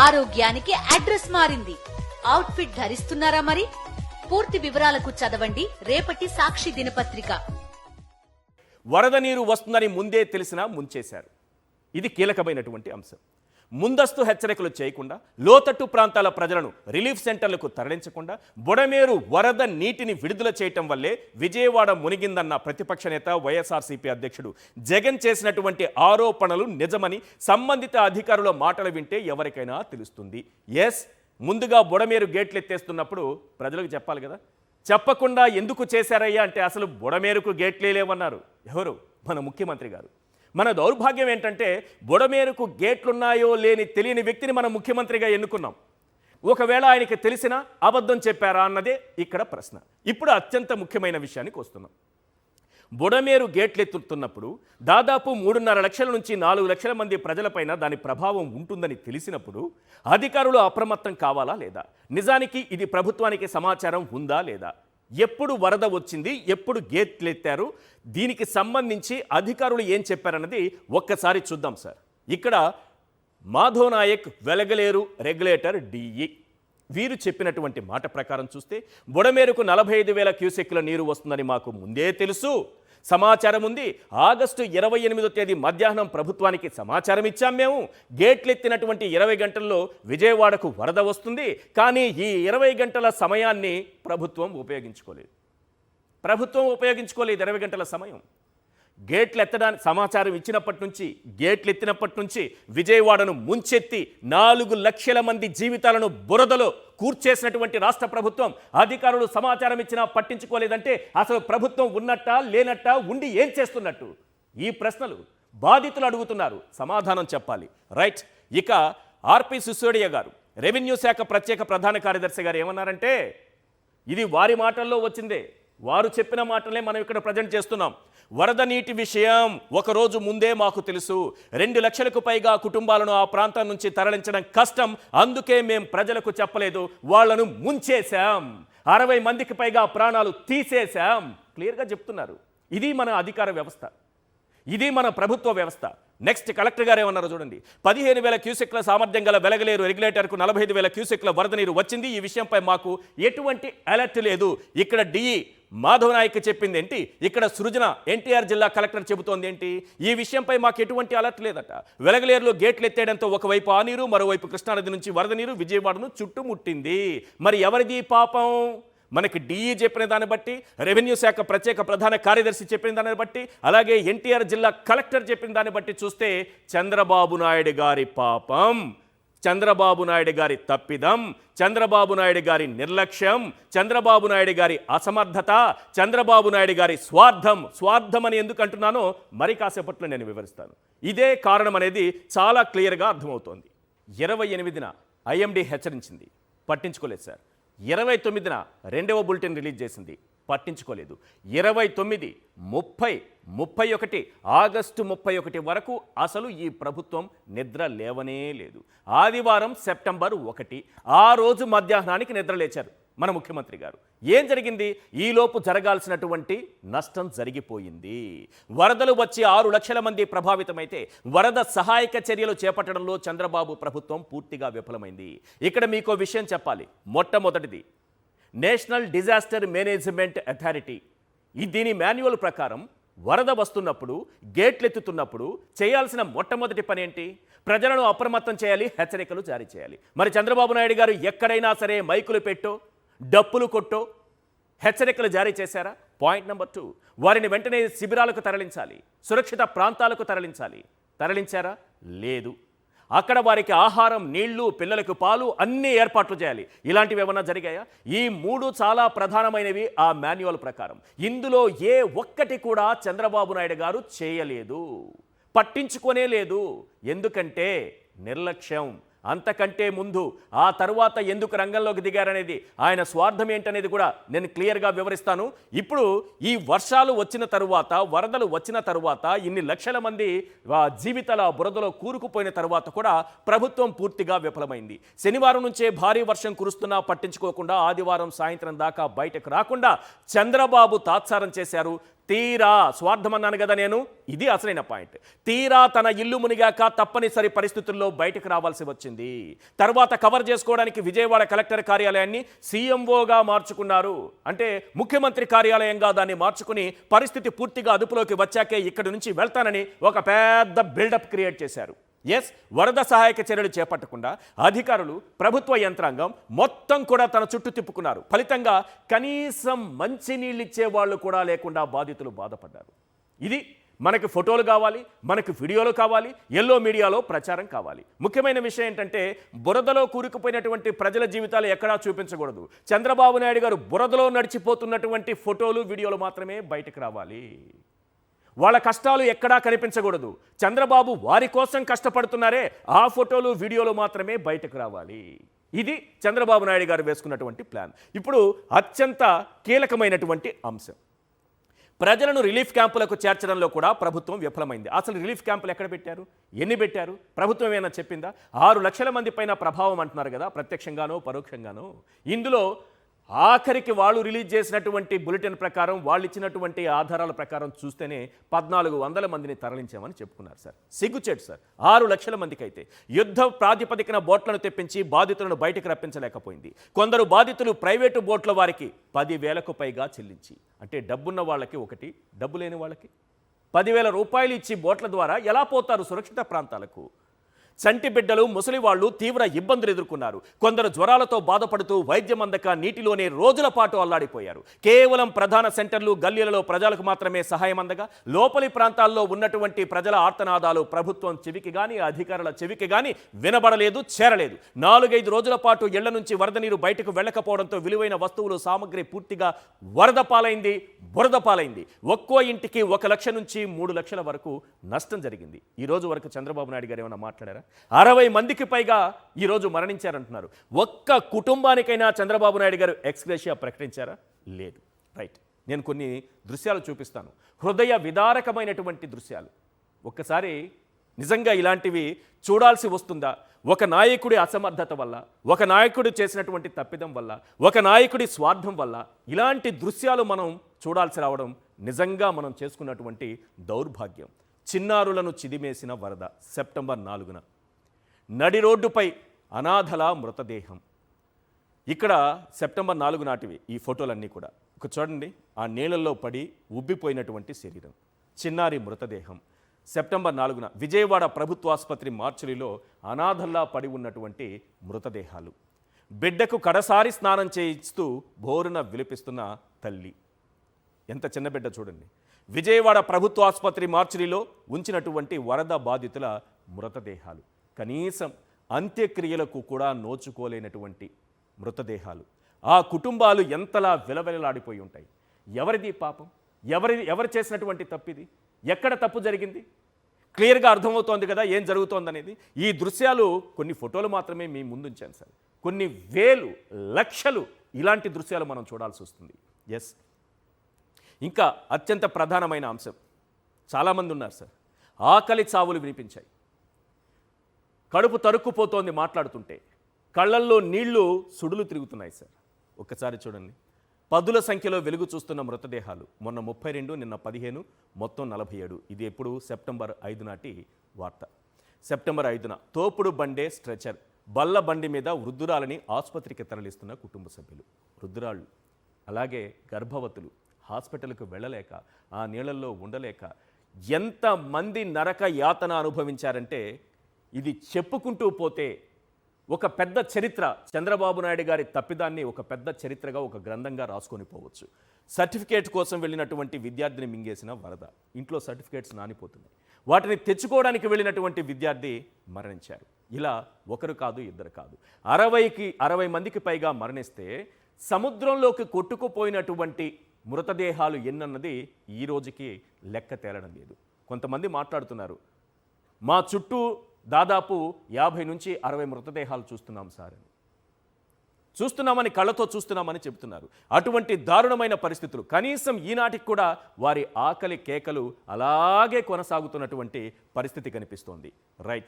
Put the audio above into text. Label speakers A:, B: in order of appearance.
A: ఆరోగ్యానికి అడ్రస్ మారింది. అవుట్ఫిట్ ధరిస్తున్నారా మరి? పూర్తి వివరాలకు చదవండి రేపటి సాక్షి దినపత్రిక.
B: వరద నీరు వస్తుందని ముందే తెలిసినా ముంచేశారు. ఇది కీలకమైనటువంటి అంశం. ముందస్తు హెచ్చరికలు చేయకుండా, లోతట్టు ప్రాంతాల ప్రజలను రిలీఫ్ సెంటర్లకు తరలించకుండా బుడమేరు వరద నీటిని విడుదల చేయటం వల్లే విజయవాడ మునిగిందన్న ప్రతిపక్ష నేత వైఎస్ఆర్సీపీ అధ్యక్షుడు జగన్ చేసినటువంటి ఆరోపణలు నిజమని సంబంధిత అధికారుల మాటలు వింటే ఎవరికైనా తెలుస్తుంది. ఎస్, ముందుగా బుడమేరు గేట్లు ఎత్తేస్తున్నప్పుడు ప్రజలకు చెప్పాలి కదా. చెప్పకుండా ఎందుకు చేశారయ్యా అంటే అసలు బుడమేరుకు గేట్లే లేవన్నారు. ఎవరు? మన ముఖ్యమంత్రి గారు. మన దౌర్భాగ్యం ఏంటంటే బుడమేరుకు గేట్లున్నాయో లేని తెలియని వ్యక్తిని మనం ముఖ్యమంత్రిగా ఎన్నుకున్నాం. ఒకవేళ ఆయనకి తెలిసినా అబద్ధం చెప్పారా అన్నదే ఇక్కడ ప్రశ్న. ఇప్పుడు అత్యంత ముఖ్యమైన విషయానికి వస్తున్నాం. బుడమేరు గేట్లెత్తుతున్నప్పుడు దాదాపు 3.5 లక్షల నుంచి 4 లక్షల మంది ప్రజలపైన దాని ప్రభావం ఉంటుందని తెలిసినప్పుడు అధికారులు అప్రమత్తం కావాలా లేదా? నిజానికి ఇది ప్రభుత్వానికి సమాచారం ఉందా లేదా? ఎప్పుడు వరద వచ్చింది, ఎప్పుడు గేట్లెత్తారు, దీనికి సంబంధించి అధికారులు ఏం చెప్పారన్నది ఒక్కసారి చూద్దాం సార్. ఇక్కడ మాధవ్ నాయక్, వెలగలేరు రెగ్యులేటర్ డిఈ వీరు చెప్పినటువంటి మాట ప్రకారం చూస్తే బుడమేరుకు 45,000 క్యూసెక్ల నీరు వస్తుందని మాకు ముందే తెలుసు, సమాచారం ఉంది. ఆగస్టు 28వ తేదీ మధ్యాహ్నం ప్రభుత్వానికి సమాచారం ఇచ్చాం. మేము గేట్లెత్తినటువంటి 20 గంటల్లో విజయవాడకు వరద వస్తుంది, కానీ ఈ 20 గంటల సమయాన్ని ప్రభుత్వం ఉపయోగించుకోలేదు. 20 గంటల సమయం. గేట్లు ఎత్తడానికి సమాచారం ఇచ్చినప్పటి నుంచి, గేట్లు ఎత్తినప్పటి నుంచి విజయవాడను ముంచెత్తి 4 లక్షల మంది జీవితాలను బురదలో కూర్చేసినటువంటి రాష్ట్ర ప్రభుత్వం అధికారులు సమాచారం ఇచ్చినా పట్టించుకోలేదంటే అసలు ప్రభుత్వం ఉన్నట్టా లేనట్టా, ఉండి ఏం చేస్తున్నట్టు? ఈ ప్రశ్నలు బాధితులు అడుగుతున్నారు, సమాధానం చెప్పాలి. రైట్. ఇక ఆర్పి సిసోడియా గారు, రెవెన్యూ శాఖ ప్రత్యేక ప్రధాన కార్యదర్శి గారు ఏమన్నారంటే, ఇది వారి మాటల్లో వచ్చిందే, వారు చెప్పిన మాటలే మనం ఇక్కడ ప్రజెంట్ చేస్తున్నాం. వరద నీటి విషయం ఒకరోజు ముందే మాకు తెలుసు. 2 లక్షలకు పైగా కుటుంబాలను ఆ ప్రాంతం నుంచి తరలించడం కష్టం, అందుకే మేం ప్రజలకు చెప్పలేదు, వాళ్లను ముంచేశాం, 60 మందికి పైగా ప్రాణాలు తీసేశాం. క్లియర్గా చెప్తున్నారు. ఇది మన అధికార వ్యవస్థ, ఇది మన ప్రభుత్వ వ్యవస్థ. నెక్స్ట్ కలెక్టర్ గారు ఏమన్నారో చూడండి. 15,000 క్యూసెక్ల సామర్థ్యం గల వెలగలేరు రెగ్యులేటర్కు 45,000 క్యూసెక్ల వరద నీరు వచ్చింది. ఈ విషయంపై మాకు ఎటువంటి అలర్ట్ లేదు. ఇక్కడ డిఈ మాధవ్ నాయక్ చెప్పింది ఏంటి, ఇక్కడ సృజన ఎన్టీఆర్ జిల్లా కలెక్టర్ చెబుతోంది ఏంటి, ఈ విషయంపై మాకు ఎటువంటి అలర్ట్ లేదట. వెలగలేరులో గేట్లు ఎత్తేయడంతో ఒకవైపు ఆ నీరు, మరోవైపు కృష్ణానది నుంచి వరద నీరు విజయవాడను చుట్టుముట్టింది. మరి ఎవరిది పాపం? మనకి డిఈ చెప్పిన దాన్ని బట్టి, రెవెన్యూ శాఖ ప్రత్యేక ప్రధాన కార్యదర్శి చెప్పిన దాన్ని బట్టి, అలాగే ఎన్టీఆర్ జిల్లా కలెక్టర్ చెప్పిన దాన్ని బట్టి చూస్తే చంద్రబాబు నాయుడు గారి పాపం, చంద్రబాబు నాయుడు గారి తప్పిదం, చంద్రబాబు నాయుడు గారి నిర్లక్ష్యం, చంద్రబాబు నాయుడు గారి అసమర్థత, చంద్రబాబు నాయుడు గారి స్వార్థం అని ఎందుకు అంటున్నానో మరి కాసేపట్లో నేను వివరిస్తాను. ఇదే కారణం అనేది చాలా క్లియర్గా అర్థమవుతోంది. 28న ఐఎండీ హెచ్చరించింది, పట్టించుకోలేదు సార్. 29న 2వ బులెటిన్ రిలీజ్ చేసింది, పట్టించుకోలేదు. 29, 30, 31, ఆగస్టు 31 వరకు అసలు ఈ ప్రభుత్వం నిద్ర లేవనే లేదు. ఆదివారం సెప్టెంబర్ 1 ఆ రోజు మధ్యాహ్నానికి నిద్ర లేచారు మన ముఖ్యమంత్రి గారు. ఏం జరిగింది? ఈలోపు జరగాల్సినటువంటి నష్టం జరిగిపోయింది. వరదలు వచ్చి 6 లక్షల మంది ప్రభావితమైతే వరద సహాయక చర్యలు చేపట్టడంలో చంద్రబాబు ప్రభుత్వం పూర్తిగా విఫలమైంది. ఇక్కడ మీకో విషయం చెప్పాలి. మొట్టమొదటిది నేషనల్ డిజాస్టర్ మేనేజ్మెంట్ అథారిటీ. దీని మాన్యువల్ ప్రకారం వరద వస్తున్నప్పుడు, గేట్లెత్తుతున్నప్పుడు చేయాల్సిన మొట్టమొదటి పని ఏంటి? ప్రజలను అప్రమత్తం చేయాలి, హెచ్చరికలు జారీ చేయాలి. మరి చంద్రబాబు నాయుడు గారు ఎక్కడైనా సరే మైకులు పెట్టో, డప్పులు కొట్టో హెచ్చరికలు జారీ చేశారా? పాయింట్ నెంబర్ 2, వారిని వెంటనే శిబిరాలకు తరలించాలి, సురక్షిత ప్రాంతాలకు తరలించాలి. తరలించారా? లేదు. అక్కడ వారికి ఆహారం, నీళ్లు, పిల్లలకు పాలు అన్ని ఏర్పాట్లు చేయాలి. ఇలాంటివి ఏమన్నా జరిగాయా? ఈ 3 చాలా ప్రధానమైనవి ఆ మాన్యువల్ ప్రకారం. ఇందులో ఏ ఒక్కటి కూడా చంద్రబాబు నాయుడు గారు చేయలేదు, పట్టించుకోనే లేదు. ఎందుకంటే నిర్లక్ష్యం. అంతకంటే ముందు ఆ తరువాత ఎందుకు రంగంలోకి దిగారనేది, ఆయన స్వార్థం ఏంటనేది కూడా నేను క్లియర్గా వివరిస్తాను. ఇప్పుడు ఈ వర్షాలు వచ్చిన తరువాత, వరదలు వచ్చిన తరువాత, ఇన్ని లక్షల మంది జీవితాల బురదలో కూరుకుపోయిన తరువాత కూడా ప్రభుత్వం పూర్తిగా విఫలమైంది. శనివారం నుంచే భారీ వర్షం కురుస్తున్నా పట్టించుకోకుండా ఆదివారం సాయంత్రం దాకా బయటకు రాకుండా చంద్రబాబు తాత్సారం చేశారు. తీరా స్వార్థం అన్నాను కదా నేను, ఇది అసలైన పాయింట్. తీరా తన ఇల్లు మునిగాక తప్పనిసరి పరిస్థితుల్లో బయటకు రావాల్సి వచ్చింది. తర్వాత కవర్ చేసుకోవడానికి విజయవాడ కలెక్టర్ కార్యాలయాన్ని సీఎంఓగా మార్చుకున్నారు. అంటే ముఖ్యమంత్రి కార్యాలయంగా దాన్ని మార్చుకుని పరిస్థితి పూర్తిగా అదుపులోకి వచ్చాకే ఇక్కడి నుంచి వెళ్తానని ఒక పెద్ద బిల్డప్ క్రియేట్ చేశారు. ఎస్, వరద సహాయక చర్యలు చేపట్టకుండా అధికారులు, ప్రభుత్వ యంత్రాంగం మొత్తం కూడా తన చుట్టూ తిప్పుకున్నారు. ఫలితంగా కనీసం మంచినీళ్ళు ఇచ్చే వాళ్ళు కూడా లేకుండా బాధితులు బాధపడ్డారు. ఇది మనకి ఫోటోలు కావాలి, మనకి వీడియోలు కావాలి, ఎల్లో మీడియాలో ప్రచారం కావాలి. ముఖ్యమైన విషయం ఏంటంటే బురదలో కూరుకుపోయినటువంటి ప్రజల జీవితాలు ఎక్కడా చూపించకూడదు. చంద్రబాబు నాయుడు గారు బురదలో నడిచిపోతున్నటువంటి ఫోటోలు, వీడియోలు మాత్రమే బయటకు రావాలి. వాళ్ళ కష్టాలు ఎక్కడా కనిపించకూడదు. చంద్రబాబు వారి కోసం కష్టపడుతున్నారే, ఆ ఫోటోలు, వీడియోలు మాత్రమే బయటకు రావాలి. ఇది చంద్రబాబు నాయుడు గారు వేసుకున్నటువంటి ప్లాన్. ఇప్పుడు అత్యంత కీలకమైనటువంటి అంశం, ప్రజలను రిలీఫ్ క్యాంపులకు చేర్చడంలో కూడా ప్రభుత్వం విఫలమైంది. అసలు రిలీఫ్ క్యాంపులు ఎక్కడ పెట్టారు, ఎన్ని పెట్టారు, ప్రభుత్వం ఏమైనా చెప్పిందా? 6 లక్షల మంది పైన ప్రభావం అంటున్నారు కదా, ప్రత్యక్షంగానో పరోక్షంగానో. ఇందులో ఆఖరికి వాళ్ళు రిలీజ్ చేసినటువంటి బులెటిన్ ప్రకారం, వాళ్ళు ఇచ్చినటువంటి ఆధారాల ప్రకారం చూస్తేనే 1400 మందిని తరలించామని చెప్పుకున్నారు సార్. సిగ్గుచేటు సార్. 6 లక్షల మందికి అయితే యుద్ధ ప్రాతిపదికన బోట్లను తెప్పించి బాధితులను బయటకు రప్పించలేకపోయింది. కొందరు బాధితులు ప్రైవేటు బోట్ల వారికి 10,000కు పైగా చెల్లించి, అంటే డబ్బున్న వాళ్ళకి ఒకటి, డబ్బు లేని వాళ్ళకి 10,000 రూపాయలు ఇచ్చి బోట్ల ద్వారా ఎలా పోతారు సురక్షిత ప్రాంతాలకు? చంటి బిడ్డలు, ముసలి వాళ్ళు తీవ్ర ఇబ్బందులు ఎదుర్కొన్నారు. కొందరు జ్వరాలతో బాధపడుతూ వైద్యం అందక నీటిలోనే రోజుల పాటు అల్లాడిపోయారు. కేవలం ప్రధాన సెంటర్లు, గల్లీలలో ప్రజలకు మాత్రమే సహాయం అందగా లోపలి ప్రాంతాల్లో ఉన్నటువంటి ప్రజల ఆర్తనాదాలు ప్రభుత్వం చెవికి గాని, అధికారుల చెవికి గాని వినబడలేదు, చేరలేదు. 4-5 రోజుల పాటు ఇళ్ల నుంచి వరద నీరు బయటకు వెళ్ళకపోవడంతో విలువైన వస్తువులు, సామగ్రి పూర్తిగా వరద పాలైంది, బురద పాలైంది. ఒక్కో ఇంటికి 1 లక్ష నుంచి 3 లక్షల వరకు నష్టం జరిగింది. ఈ రోజు వరకు చంద్రబాబు నాయుడు గారు ఏమైనా మాట్లాడారా? 60 మందికి పైగా ఈరోజు మరణించారంటున్నారు. ఒక్క కుటుంబానికైనా చంద్రబాబు నాయుడు గారు ఎక్స్గ్రేషియా ప్రకటించారా? లేదు. రైట్, నేను కొన్ని దృశ్యాలు చూపిస్తాను, హృదయ విదారకమైనటువంటి దృశ్యాలు. ఒక్కసారి నిజంగా ఇలాంటివి చూడాల్సి వస్తుందా? ఒక నాయకుడి అసమర్థత వల్ల, ఒక నాయకుడు చేసినటువంటి తప్పిదం వల్ల, ఒక నాయకుడి స్వార్థం వల్ల ఇలాంటి దృశ్యాలు మనం చూడాల్సి రావడం నిజంగా మనం చేసుకున్నటువంటి దౌర్భాగ్యం. చిన్నారులను చిదిమేసిన వరద. సెప్టెంబర్ 4న నడి రోడ్డుపై అనాథల మృతదేహం. ఇక్కడ సెప్టెంబర్ 4 నాటివి ఈ ఫోటోలన్నీ కూడా. ఒక చూడండి, ఆ నీళ్ళల్లో పడి ఉబ్బిపోయినటువంటి శరీరం, చిన్నారి మృతదేహం. సెప్టెంబర్ 4న విజయవాడ ప్రభుత్వ ఆసుపత్రి మార్చురీలో అనాథల్లా పడి ఉన్నటువంటి మృతదేహాలు. బిడ్డకు కడసారి స్నానం చేయిస్తూ బోరున విలిపిస్తున్న తల్లి. ఎంత చిన్న బిడ్డ చూడండి. విజయవాడ ప్రభుత్వ ఆసుపత్రి మార్చురీలో ఉంచినటువంటి వరద బాధితుల మృతదేహాలు, కనీసం అంత్యక్రియలకు కూడా నోచుకోలేనటువంటి మృతదేహాలు. ఆ కుటుంబాలు ఎంతలా విలవిలలాడిపోయి ఉంటాయి. ఎవరిది పాపం? ఎవరు చేసినటువంటి తప్పిది? ఎక్కడ తప్పు జరిగింది? క్లియర్గా అర్థమవుతోంది కదా ఏం జరుగుతోందనేది. ఈ దృశ్యాలు కొన్ని ఫోటోలు మాత్రమే మీ ముందుంచాను సార్. కొన్ని వేలు, లక్షలు ఇలాంటి దృశ్యాలు మనం చూడాల్సి వస్తుంది. ఎస్, ఇంకా అత్యంత ప్రధానమైన అంశం, చాలామంది ఉన్నారు సార్, ఆకలి చావులు వినిపించాయి. కడుపు తరుక్కుపోతోంది మాట్లాడుతుంటే, కళ్ళల్లో నీళ్లు సుడులు తిరుగుతున్నాయి సార్. ఒక్కసారి చూడండి, 10ల సంఖ్యలో వెలుగు చూస్తున్న మృతదేహాలు. మొన్న 32, నిన్న 15, మొత్తం 47. ఇది ఎప్పుడు? సెప్టెంబర్ 5 నాటి వార్త. సెప్టెంబర్ 5న తోపుడు బండే స్ట్రెచర్, బల్ల బండి మీద వృద్ధురాలని ఆసుపత్రికి తరలిస్తున్న కుటుంబ సభ్యులు. వృద్ధురాళ్ళు, అలాగే గర్భవతులు హాస్పిటల్కు వెళ్ళలేక, ఆ నీళ్ళల్లో ఉండలేక ఎంతమంది నరక యాతన అనుభవించారంటే ఇది చెప్పుకుంటూ పోతే ఒక పెద్ద చరిత్ర. చంద్రబాబు నాయుడు గారి తప్పిదాన్ని ఒక పెద్ద చరిత్రగా, ఒక గ్రంథంగా రాసుకొని పోవచ్చు. సర్టిఫికేట్ కోసం వెళ్ళినటువంటి విద్యార్థిని మింగేసిన వరద, ఇంట్లో సర్టిఫికేట్స్ నానిపోతున్నాయి. వాటిని తెచ్చుకోవడానికి వెళ్ళినటువంటి విద్యార్థి మరణించారు. ఇలా ఒకరు కాదు, ఇద్దరు కాదు, 60 మందికి పైగా మరణిస్తే సముద్రంలోకి కొట్టుకుపోయినటువంటి మృతదేహాలు ఎన్నన్నది ఈ రోజుకి లెక్క తేలడం లేదు. కొంతమంది మాట్లాడుతున్నారు, మా చుట్టూ దాదాపు 50 నుంచి 60 మృతదేహాలు చూస్తున్నాం సార్ అని. చూస్తున్నామని, కళ్ళతో చూస్తున్నామని చెబుతున్నారు. అటువంటి దారుణమైన పరిస్థితులు. కనీసం ఈనాటికి కూడా వారి ఆకలి కేకలు అలాగే కొనసాగుతున్నటువంటి పరిస్థితి కనిపిస్తోంది. రైట్.